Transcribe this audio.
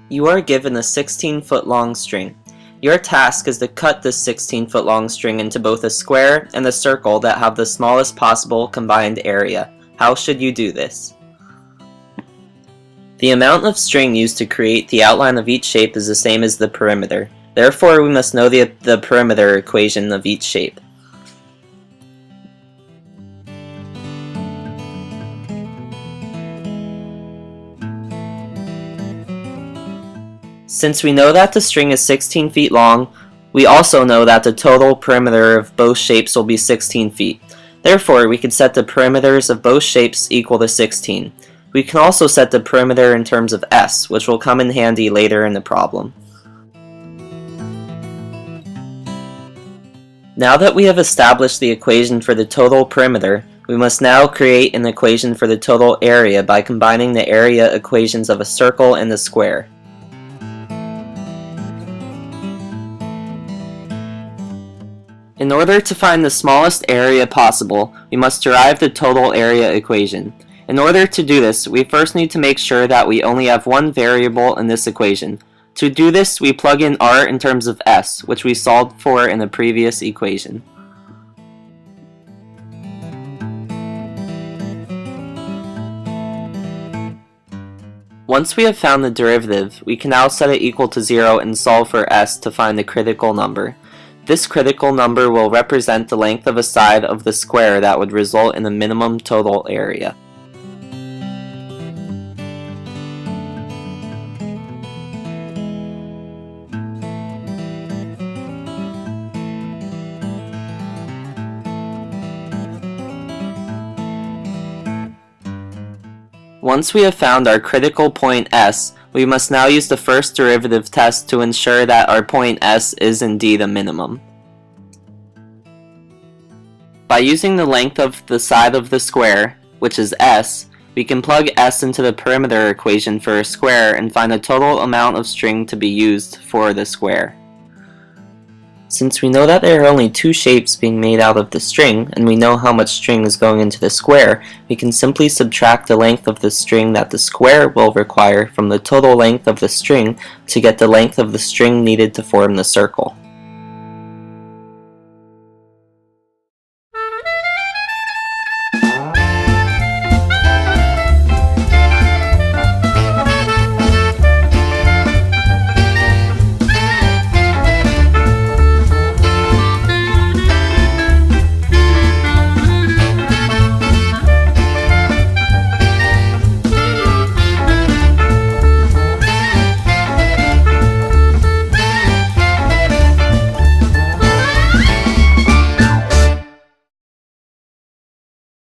You are given a 16-foot long string. Your task is to cut this 16-foot long string into both a square and a circle that have the smallest possible combined area. How should you do this? The amount of string used to create the outline of each shape is the same as the perimeter. Therefore, we must know the perimeter equation of each shape. Since we know that the string is 16 feet long, we also know that the total perimeter of both shapes will be 16 feet. Therefore, we can set the perimeters of both shapes equal to 16. We can also set the perimeter in terms of s, which will come in handy later in the problem. Now that we have established the equation for the total perimeter, we must now create an equation for the total area by combining the area equations of a circle and a square. In order to find the smallest area possible, we must derive the total area equation. In order to do this, we first need to make sure that we only have one variable in this equation. To do this, we plug in r in terms of s, which we solved for in the previous equation. Once we have found the derivative, we can now set it equal to 0 and solve for s to find the critical number. This critical number will represent the length of a side of the square that would result in the minimum total area. Once we have found our critical point S, we must now use the first derivative test to ensure that our point S is indeed a minimum. By using the length of the side of the square, which is S, we can plug S into the perimeter equation for a square and find the total amount of string to be used for the square. Since we know that there are only two shapes being made out of the string, and we know how much string is going into the square, we can simply subtract the length of the string that the square will require from the total length of the string to get the length of the string needed to form the circle.